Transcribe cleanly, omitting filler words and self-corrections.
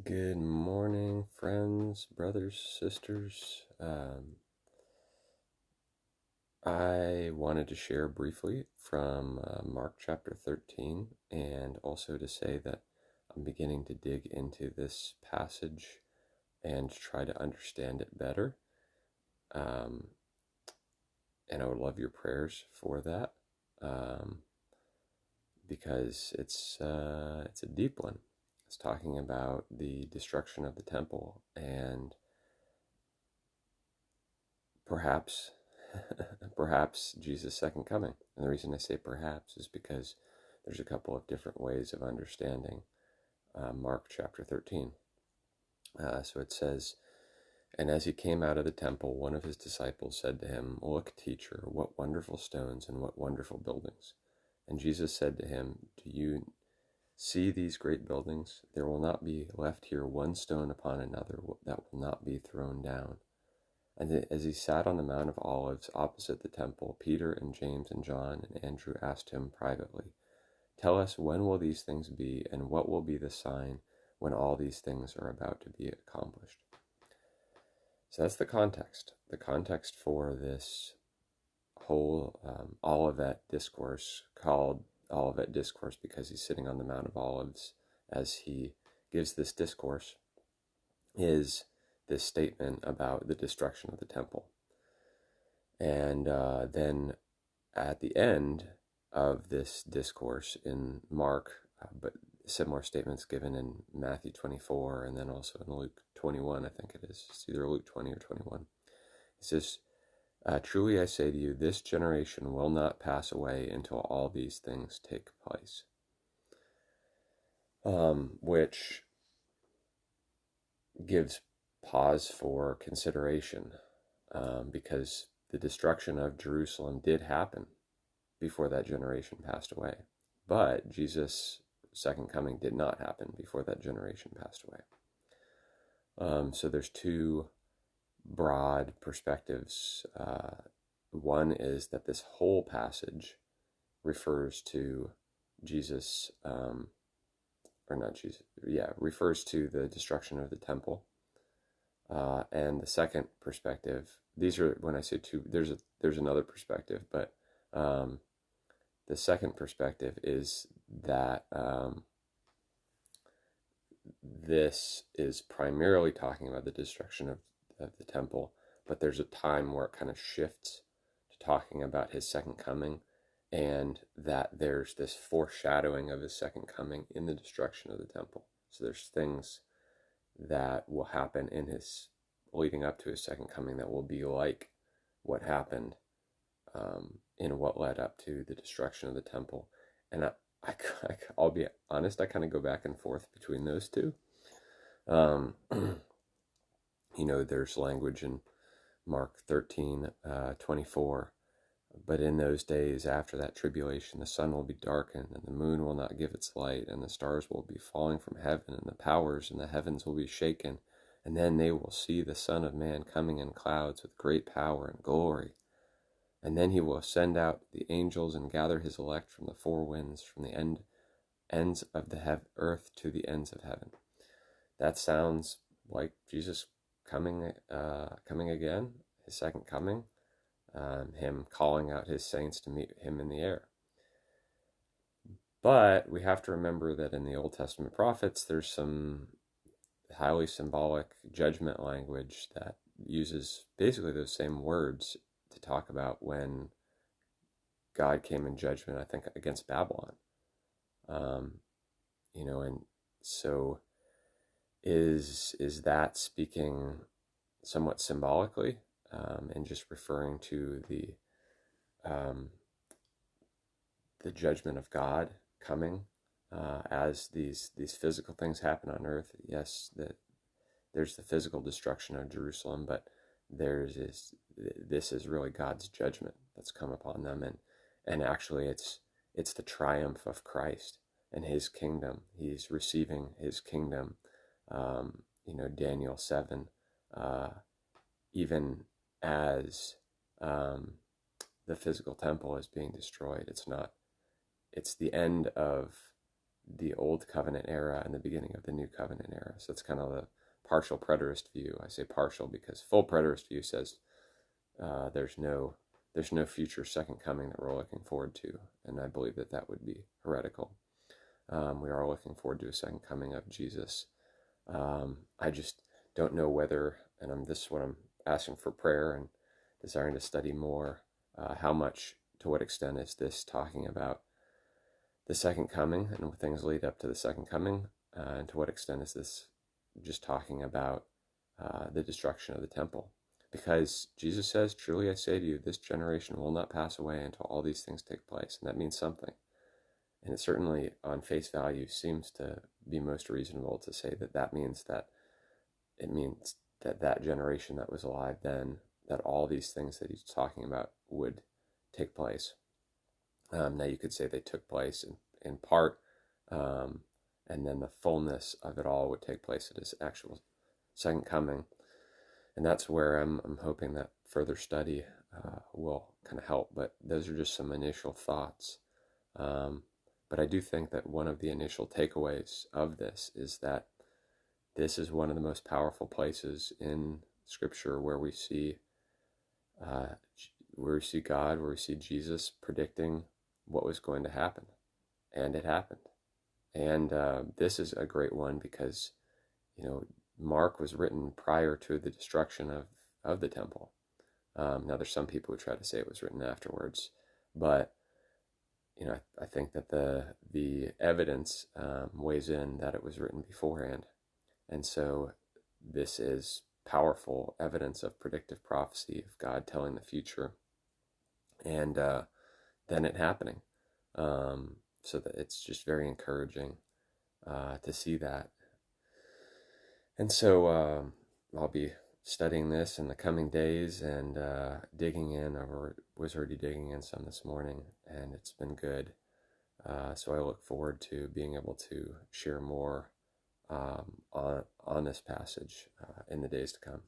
Good morning, friends, brothers, sisters. I wanted to share briefly from Mark chapter 13, and also to say that I'm beginning to dig into this passage and try to understand it better. Um, and I would love your prayers for that, because it's a deep one. It's talking about the destruction of the temple and perhaps perhaps Jesus' second coming. And the reason I say perhaps is because there's a couple of different ways of understanding Mark chapter 13. So it says, "And as he came out of the temple, one of his disciples said to him, 'Look, teacher, what wonderful stones and what wonderful buildings.' And Jesus said to him, 'Do you see these great buildings? There will not be left here one stone upon another that will not be thrown down.' And as he sat on the Mount of Olives opposite the temple, Peter and James and John and Andrew asked him privately, 'Tell us, when will these things be, and what will be the sign when all these things are about to be accomplished?'" So that's the context. The context for this whole Olivet discourse, called Olivet Discourse because he's sitting on the Mount of Olives as he gives this discourse, is this statement about the destruction of the temple. And then at the end of this discourse in Mark, but similar statements given in Matthew 24 and then also in Luke 21, I think it is. It's either Luke 20 or 21. He says, "Truly I say to you, this generation will not pass away until all these things take place." Which gives pause for consideration, because the destruction of Jerusalem did happen before that generation passed away. But Jesus' second coming did not happen before that generation passed away. So there's two broad perspectives. One is that this whole passage refers to Jesus, or not Jesus, refers to the destruction of the temple. And the second perspective, these are, when I say two, there's another perspective, but the second perspective is that this is primarily talking about the destruction of the temple, but there's a time where it kind of shifts to talking about his second coming, and that there's this foreshadowing of his second coming in the destruction of the temple. So there's things that will happen in his leading up to his second coming that will be like what happened in what led up to the destruction of the temple. And I'll be honest, I kind of go back and forth between those two. There's language in Mark 13, 24. "But in those days after that tribulation, the sun will be darkened, and the moon will not give its light, and the stars will be falling from heaven, and the powers in the heavens will be shaken. And then they will see the Son of Man coming in clouds with great power and glory. And then he will send out the angels and gather his elect from the four winds, from the ends of the earth to the ends of heaven." That sounds like Jesus coming again, his second coming, him calling out his saints to meet him in the air. But we have to remember that in the Old Testament prophets, there's some highly symbolic judgment language that uses basically those same words to talk about when God came in judgment, I think, against Babylon. And so is that speaking somewhat symbolically, and just referring to the judgment of God coming, as these physical things happen on earth? Yes, there's the physical destruction of Jerusalem, but this is really God's judgment that's come upon them, and actually it's the triumph of Christ and his kingdom. He's receiving his kingdom. Daniel 7, even as the physical temple is being destroyed, it's the end of the old covenant era and the beginning of the new covenant era. So it's kind of the partial preterist view. I say partial because full preterist view says there's no future second coming that we're looking forward to, and I believe that that would be heretical. We are looking forward to a second coming of Jesus. I just don't know whether, and this is what I'm asking for prayer and desiring to study more, how much, to what extent is this talking about the second coming and things lead up to the second coming, and to what extent is this just talking about the destruction of the temple? Because Jesus says, truly I say to you, this generation will not pass away until all these things take place, and that means something. And it certainly, on face value, seems to be most reasonable to say that that means that it means that that generation that was alive then, that all these things that he's talking about would take place. Now you could say they took place in part, and then the fullness of it all would take place at his actual second coming. And that's where I'm hoping that further study will kind of help. But those are just some initial thoughts. But I do think that one of the initial takeaways of this is that this is one of the most powerful places in Scripture where we see God, where we see Jesus predicting what was going to happen, and it happened. And this is a great one because, Mark was written prior to the destruction of the temple. Now, there's some people who try to say it was written afterwards, but I think that the evidence weighs in that it was written beforehand, and so this is powerful evidence of predictive prophecy, of God telling the future, and then it happening. So that it's just very encouraging to see that. And so I'll be studying this in the coming days and digging in. I was already digging in some this morning, and it's been good. So I look forward to being able to share more on this passage in the days to come.